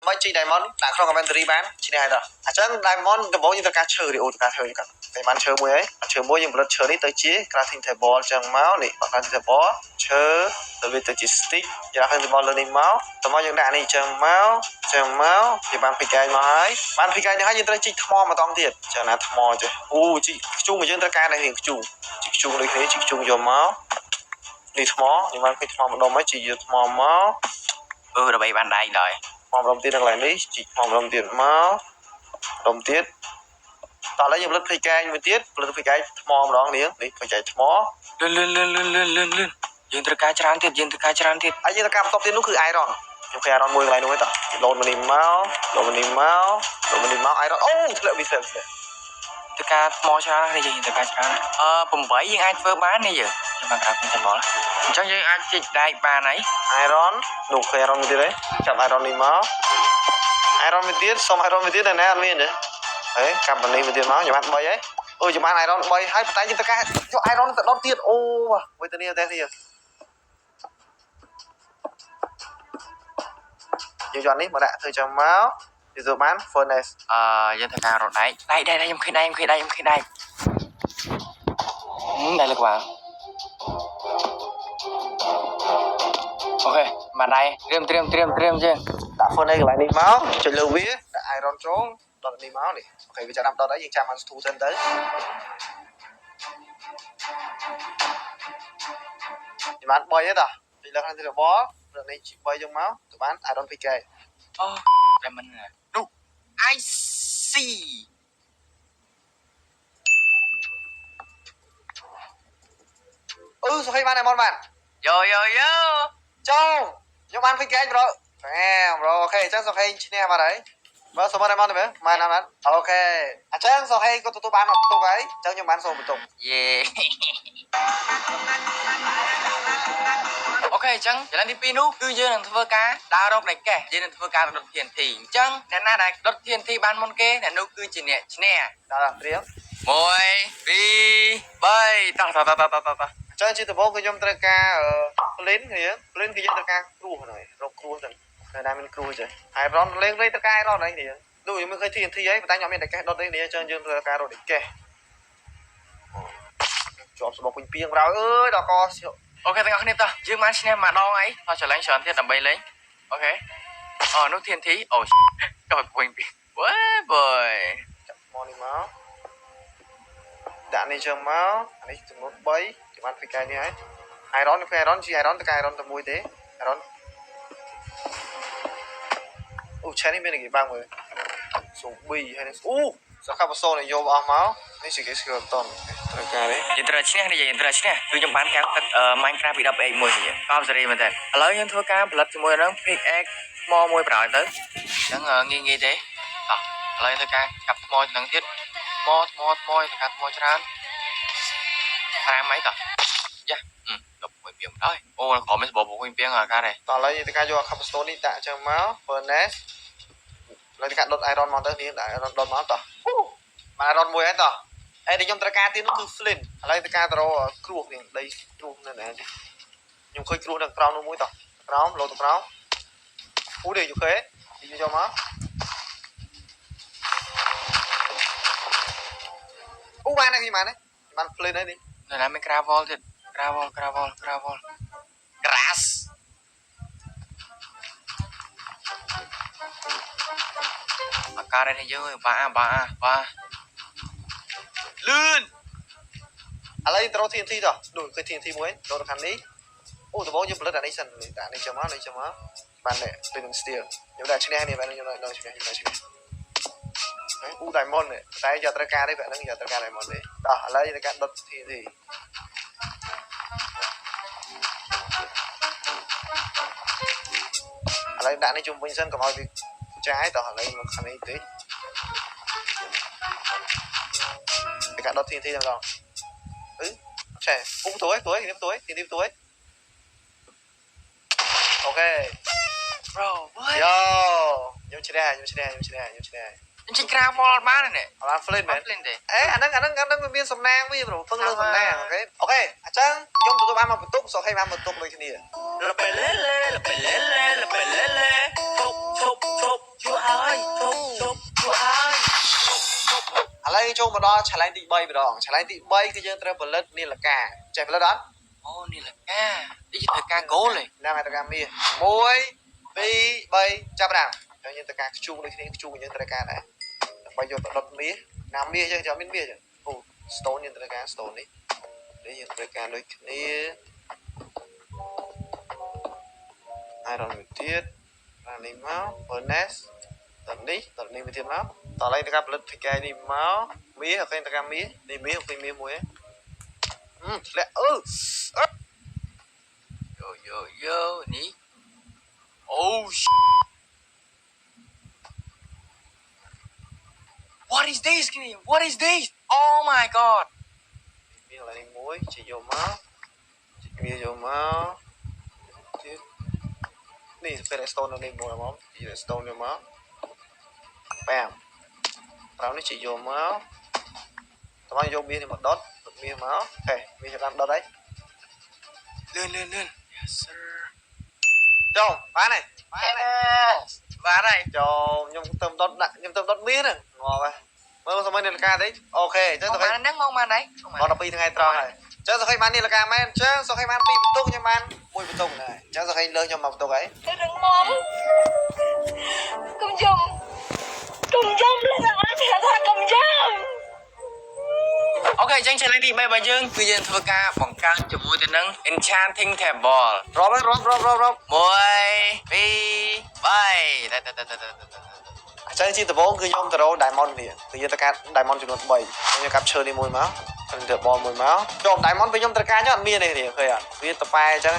មិនជី diamond ដាក់ក្នុង inventory បានឈ្នះហើយតោះអញ្ចឹង diamond ដំបូងយើងត្រូវការឈើរីអូត្រូវការឈើយើងកាត់តែបានឈើមួយហើយឈើមួយយើងផលិតឈើនេះទៅជា crafting table អញ្ចឹងមកនេះ crafting table ឈើទៅវាទៅជា stick យើងដាក់ crafting table លើនេះមកតោះមកយើងដាក់នេះអញ្ចឹងមកយើងបាន pickaxe មកហើយបាន pickaxe នេះហើយយើងត្រូវជីកថ្មម្ដងទៀតអញ្ចឹងណាថ្មចេះអូជីកខ្ជុំយើងត្រូវការតែខ្ជុំជីកខ្ជុំដូចគ្នាជីកខ្ជុំយកមកនេះថ្មយើងបានពេញថ្មម្ដងមកជីកយកថ្មមកដើម្បីបានដៃដល់ថ្មម្ដងទៀតនៅកន្លែងនេះជីកថ្មម្ដងទៀតមកម្ដងទៀតតោះឥឡូវយើងផលិត pickaxe មួយទៀតផលិត pickaxe ថ្មម្ដងនេះ pickaxe ថ្មលឿនយើងត្រូវការច្រើនទៀតហើយយើងត្រូវការបន្ទាប់ទៀតនោះគឺ iron ខ្ញុំឃើញ iron មួយកន្លែងនោះហើយតោះលោតមកនេះមក iron អូធ្លាក់វាត្រូវការថ្មច្រើននេះយើងត្រូវការច្រើន8យើងអាចធ្វើបាននេះយើងបានក្រាបខ្ញុំបលអញ្ចឹងយើងអាចជីកដែកបានហើយ iron នោះឃើញ iron មួយទៀតទេចាប់ iron នេះមក iron មួយទៀតសុំ iron មួយទៀតតែណាអត់មានទេហេកាប់នេះមួយទៀតមកខ្ញុំបាន3ហើយអូខ្ញុំបាន iron 3ហើយប៉ុន្តែយើងត្រូវការយក iron ទៅដុតទៀតអូមួយទៅនេះតែនេះយើងយកនេះមកដាក់ធ្វើចឹងមកវាទៅបាន furnace យើងត្រូវការរត់ដែកខ្ញុំឃើញដែកដែរលើកបានអូខេបានដែរត្រៀមជាងដាក់ furnace កន្លែងនេះមកចុចលើវាដាក់ iron ចូលដុតនេះមកនេះអូខេវាចាប់ដល់ដុតហើយយើងចាំបានស្ទូសិនទៅខ្ញុំបាន3ហើយតោះពីលើខាងទីរបស់លើនេះជី3ចឹងមកទៅបាន iron pickaxe អូតែមិននោះ I see សុខេបាន diamond បានយោចូលខ្ញុំបាន pickaxe ប្រូអូខេអញ្ចឹងសុខេឈ្នះបាត់ហើយមើលសុំ diamond ទៅមើលម៉ែណាស់អូខេអញ្ចឹងសុខេក៏ទទួលបានបន្ទុកហើយអញ្ចឹងខ្ញុំបានសូមបន្ទុកយេអូខេអញ្ចឹងចលនាទី2នោះគឺយើងនឹងធ្វើការដើររកនៃកេះយើងនឹងធ្វើការដុត TNT អញ្ចឹងអ្នកណាដែលដុត TNT បានមុនគេអ្នកនោះគឺជាអ្នកឈ្នះដល់ត្រៀម1 2 3តោះអញ្ចឹងជាដំបូងគឺខ្ញុំត្រូវការ plane គឺយើងត្រូវការគ្រោះហើយរកគ្រោះទៅនៅណាមានគ្រោះចេះ iron លេងត្រូវការ iron ហើយនេះដូចខ្ញុំមិនឃើញ TNT ហើយប៉ុន្តែខ្ញុំមានតែកេះដុតទេនេះអញ្ចឹងយើងត្រូវការរកនៃកេះជាប់ស្បោកពេញពីងប្រោអើយដល់កអូខេទាំងអស់គ្នាតោះយើងបានឈ្នះម្ដងហើយតោះច្រឡែងច្រើនទៀតដើម្បីលេងអូខេនោះ TNT អូក៏ពេញពីវ៉េបើចាប់មកនេះមកដាក់នេះចឹងមកអានេះចំនួន3គេបាន pickaxe នេះហើយ iron ទៅ iron ជី iron ទៅ iron ទៅមួយទេ iron អូឆែនេះមានគេបាំងមើលសូប៊ីហើយនេះអូសកាបសូនយកអស់មកនេះជាគេស្គាល់តន់ត្រូវការទេយើងត្រូវឈ្នះគឺខ្ញុំបានកៅទឹក Minecraft ពី 10x មួយនេះតាមសេរីមែនតើឥឡូវយើងធ្វើការផលិតជាមួយនឹង pickaxe ថ្មមួយប្រហើយទៅអញ្ចឹងងាយទេតោះឥឡូវធ្វើការកាប់ថ្មហ្នឹងទៀតថ្មទៅកាប់ថ្មច្រើន5ម៉ៃតោះយ៉ាដល់ពុយពីងដល់អូក្រមានសបោពុយពីងអាកាទេតោះឥឡូវយើងធ្វើការយក cobblestone នេះដាក់អញ្ចឹងមក furnace ឡើយធ្វើការដុត iron មកទៅនេះដាក់ iron ដុតមកតោះបាន iron មួយហើយតោះហើយខ្ញុំត្រូវការទៀតនោះគឺ flint ឥឡូវធ្វើការទៅរកគ្រោះនេះដីគ្រោះនៅណាខ្ញុំឃើញគ្រោះនៅក្រោមនោះមួយតោះក្រោមលោតក្រោមអូនេះអូខេយកមកអូបានហើយបាន flint ហើយនេះនៅណាមាន gravel ទៀត gravel grass អាការនេះយើងបាលឿនឥឡូវត្រូវ TNT តោះដូចគឺ TNT មួយចូលទៅខាងនេះអូដំបូងយើងផលិតអានេះសិនដាក់នេះចាំមកបានតែដូចនឹង steel ខ្ញុំដាក់ឈ្នះនេះបានខ្ញុំដល់ឈ្នះអូ diamond តែយកត្រូវការទេបែបហ្នឹងយកត្រូវការ diamond ទេតោះឥឡូវយើងត្រូវការដុត TNT ឥឡូវដាក់នេះជុំវិញសិនកុំឲ្យវាចាយតោះឥឡូវមកខាងនេះតិចតែការដុត TNT ដល់ឆែពុំទួយTNT ទួយអូខេ bro យោខ្ញុំឈ្នះខ្ញុំជីក gravel បាននេះអត់ flint មែនទេអេអាហ្នឹងវាមានសំណាងវា bro ពឹងលើសំណាងអូខេអញ្ចឹងខ្ញុំទទួលបានមកបន្ទុកសុខេបានបន្ទុកដូចគ្នា ចូលមកដល់ឆាលេងទី3ម្ដងឆាលេងទី3គឺយើងត្រូវផលិតនាឡិកាចេះផលិតអត់អូនាឡិកានេះជាត្រូវការគោលហ្នឹងហើយត្រូវការមាស1 2 3ចាប់ដើមយើងត្រូវការខ្ជូងដូចគ្នាខ្ជូងយើងត្រូវការដែរដើម្បីយកទៅដុតមាសណាមាសយើងចាំមានមាសអូ stone យើងត្រូវការ stone នេះយើងត្រូវការដូចគ្នា iron មួយទៀតអានេះមក furnace ដល់នេះមួយទៀតមកតោះឥឡូវត្រូវការផលិតភីកែនេះមកមាសអូខេត្រូវការមាសនេះមាសអូខេមាសមួយធ្លាក់យោនេះអូ What is this What is this Oh my god មាសឥឡូវនេះមួយជាយកមកមាសយកមកទៀតនេះ redstone នៅនេះមួយហ្មងជា redstone យកមកបាមប្រហែលនេះជាយកមកતમારેយកមាសនេះមកដុតមាសមកហេមាសចាំដុតហើយលឿន Yes sir ចូលបានហើយចូលខ្ញុំទៅដុតដាក់ខ្ញុំទៅដុតមាសហ្នឹងងល់ហើយមើលសម័យនាឡិកាតិចអូខេអញ្ចឹងទៅហ្នឹងមកបានហើយមក12ថ្ងៃត្រង់ហើយអញ្ចឹងសុខេបាននាឡិកាមែនអញ្ចឹងសុខេបាន2បន្ទុកខ្ញុំបាន1បន្ទុកដែរអញ្ចឹងសុខេលើខ្ញុំមកបន្ទុកហើយកុំយំលើថាកុំយំអូខេអញ្ចឹង challenge ទី3របស់យើងគឺយើងធ្វើការបង្កើនជាមួយទៅនឹង enchanting table រាប់1 2 3អញ្ចឹងជាដំបូងគឺខ្ញុំទៅរក diamond នេះគឺយើងត្រូវការ diamond ចំនួន3ខ្ញុំកាប់ឈើនេះមួយមកខ្ញុំទៅបលមួយមកចូល diamond វិញខ្ញុំត្រូវការអត់មានទេឃើញអត់វាតប៉ែអញ្ចឹង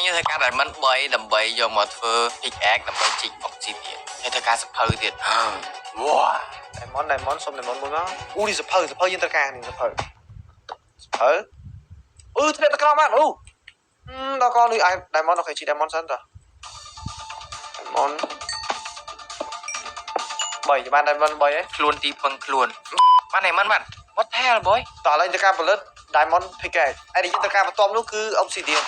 យើងត្រូវការ diamond 3ដើម្បីយកមកធ្វើ pickaxe ដើម្បីជីក obsidian ហើយត្រូវការសភៅទៀតវ៉ា diamond សុំ diamond មួយមកអូនេះសភៅយើងត្រូវការនេះសភៅធ្លាក់ទៅក្រោមបានដល់កនេះ diamond អូខេជី diamond សិនតើ diamond 3បាន diamond 3ហ៎ខ្លួនទីពឹងខ្លួនបាន diamond បាន what the hell boy តោះឥឡូវត្រូវការផលិត diamond pickaxe ហើយយើងត្រូវការបន្ទាប់នោះគឺ obsidian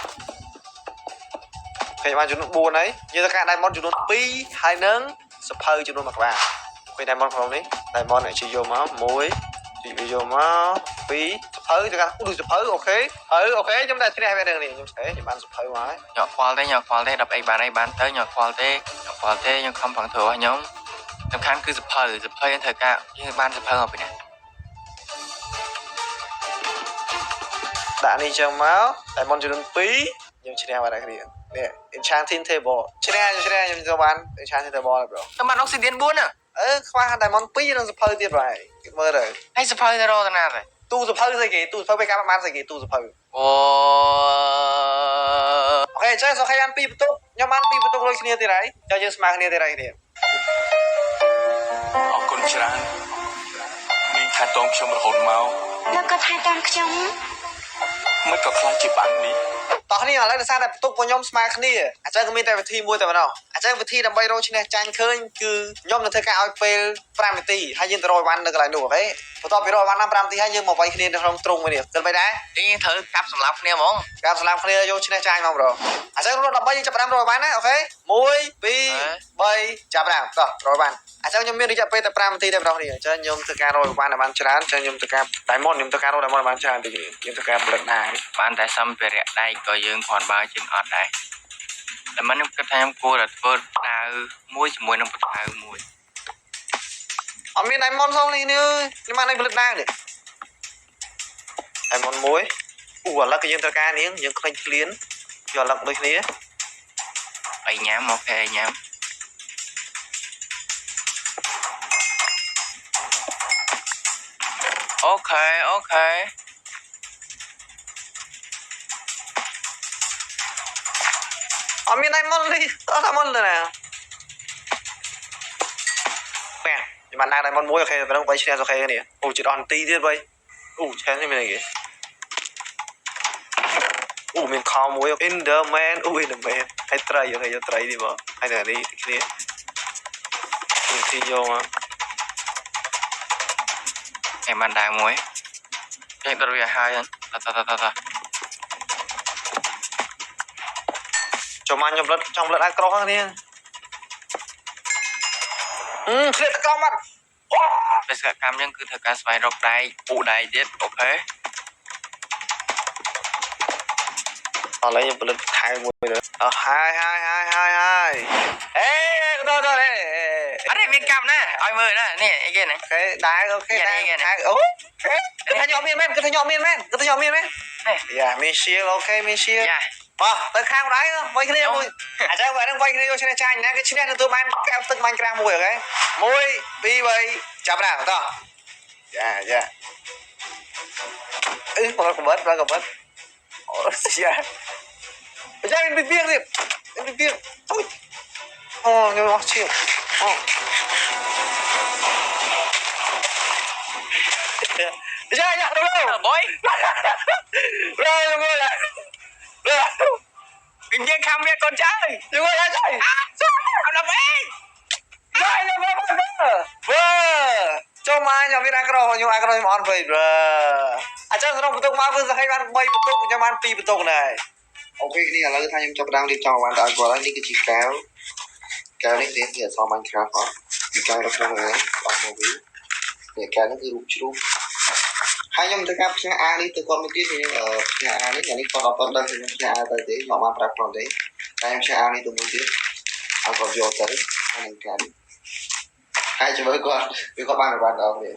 គេបានចំនួន4ហើយយើងត្រូវការ diamond ចំនួន2ហើយនឹងសភៅចំនួន1ក្បាលអូខេ diamond ក្នុងនេះ diamond ឲ្យជីយកមក1ជីយកមក2សភៅត្រូវការសភៅអូខេអូខេខ្ញុំតែឈ្នះវារឿងនេះខ្ញុំបានសភៅមកហើយញ៉ាំខ្វល់ទេដល់អីបានទៅញ៉ាំខ្វល់ទេខ្ញុំខំប្រឹងធ្វើរបស់ខ្ញុំសំខាន់គឺសភៅយើងត្រូវការយើងបានសភៅមកពីណាដាក់នេះចឹងមក diamond ចំនួន2ខ្ញុំឈ្នះបាត់ហើយគ្នានេះ enchanting table ឈ្នះខ្ញុំទៅបាន enchanting table ហើយ bro ទៅបាន obsidian 4ណាខ្វះ diamond 2និងសភៅទៀតបាទមើលទៅហើយសភៅទៅរកតាណាទៅទូសភៅស្អីគេទូសភៅពេលកាប់បានស្អីគេទូសភៅអូខេអញ្ចឹងសុខេបាន2បន្ទុកខ្ញុំបាន2បន្ទុកដូចគ្នាទៀតហើយចុះយើងស្មើគ្នាទៀតហើយគ្នាអរគុណច្រើនមានថែទាំខ្ញុំរហូតមកលោកក៏ថែទាំខ្ញុំមិនក៏ខ្លាចជាបាននេះតោះគ្នាឥឡូវដោយសារតែបន្ទុករបស់ខ្ញុំស្មើគ្នាអញ្ចឹងក៏មានតែវិធីមួយតែប៉ុណ្ណោះអញ្ចឹងវិធីដើម្បីរកឈ្នះចាញ់ឃើញគឺខ្ញុំនឹងធ្វើការឲ្យពេល5នាទីហើយយើងទៅរកអីវ៉ាន់នៅកន្លែងនោះអូខេបន្ទាប់ពីរកអីវ៉ាន់បាន5នាទីហើយយើងមកវាយគ្នានៅក្នុងទ្រុងមួយនេះគិតបីដែរយើងត្រូវកាប់សម្លាប់គ្នាហ្មងកាប់សម្លាប់គ្នាយកឈ្នះចាញ់ហ្មងប្រូអញ្ចឹងរក13យើងចាប់5រកអីវ៉ាន់ណាអូខេ1 2 3ចាប់5តោះរកអីវ៉ាន់អញ្ចឹងខ្ញុំមានរយៈពេលតែ5នាទីតែម្ដងនេះអញ្ចឹងខ្ញុំធ្វើការរកអីវ៉ាន់ឲ្យបានច្រើនអញ្ចឹងខ្ញុំធ្វើការ diamond ខ្ញុំធ្វើការរក diamond ឲ្យបានច្រើនតិចខ្ញុំធ្វើការផលិតដែរបានតែសម្ភារៈដៃក៏យើងគ្រាន់បើជាងអត់ដែរតែមិនខ្ញុំគិតថាខ្ញុំគួរតែធ្វើដាវមួយជាមួយនឹងបន្ថៅមួយអត់មាន diamond ផងនេះខ្ញុំបានឲ្យផលិតដាវនេះ diamond មួយឥឡូវគឺយើងត្រូវការនាងយើងឃើញឃ្លានយកឡឹកដូចគ្នាអីញ៉ាំអូខេញ៉ាំអូខេអត់មាន diamond នេះអត់ diamond ទេណាបែខ្ញុំបានដាក់ diamond មួយអូខេប៉ុណ្ណឹងបីឈ្នះអូខេនេះអូជិតអស់នាទីទៀតបីអូឆែននេះមានអីគេអូមានខោមួយ Enderman អូ Enderman ហើយត្រីអូខេយកត្រីនេះមកហើយនៅនេះគ្នាទីយកមកឯមិនដែរមួយចេះដល់វាហើយតចូលមកខ្ញុំចង់ផលិតអាក្រោះហ្នឹងគ្នាធ្លាក់ទៅក្រោមបាត់ bấy giờ cam nhưng cứ thực cá xoay rọc đáy phụ đáy tiết ok lấy những bật hai mùi nữa hai ê đâu đâu đây ở đây viên cam nè oi mười nè nè cái này cái đá ok đá hai ô cái thằng nhỏ miên men cái thằng nhỏ miên men cái thằng nhỏ miên men dạ mình share ok mình share tới khang đáy thôi quay cái này mùi à chắc vậy đang quay cái này cho nên chanh nè cái chiếc này tôi mang em từng mang ra mùi ở cái mùi bi bầy chạm nào to dạ dạ con bớt dạ bây giờ mình bị viêm đi em bị viêm ôi nhưng mà chịu bây giờ nhặt đâu đâu bối rồi mọi người rồi mình viên cam với con trai mọi người ra chơi à làm ấy rồi vâng cho mai nhà viên agro nhưng agro nhưng on về rồi à chắc nó betul mau cứ hay bạn bay betul nhưng mà pi betul này ok ini là thay em cho đang đi cho bạn đã gọi là đi cái chỉ kéo lên đến thì sau Minecraft đó thì kéo nó không này bằng một ví để kéo nó cứ rút hai nhóm tất cả nhà A đi từ con một tí thì nhà A đấy nhà đi con đọc đơn thì nhà A tới tí họ mang ra con đấy hai em nhà A đi từ một tí ăn còn vô tới hai anh kéo hai chú với con bạn đâu vậy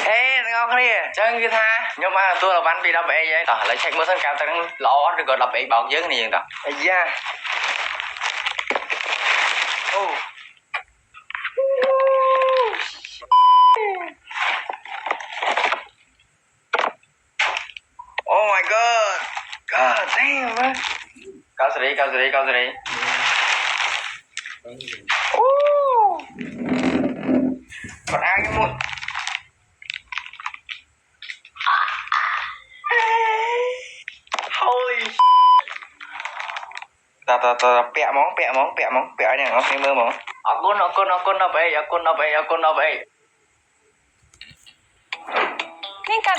ê ngon đi chân như tha nhưng mà tôi là bạn bị đập bể vậy tao lấy check mới thân cao tao lọ rồi gọi đập bể bao nhiêu cái này tao ây da oh my god god damn man cao xử lý còn ai cái mụn holy ta bẹ móng này nó hay mơ móng con nó bể Nên cả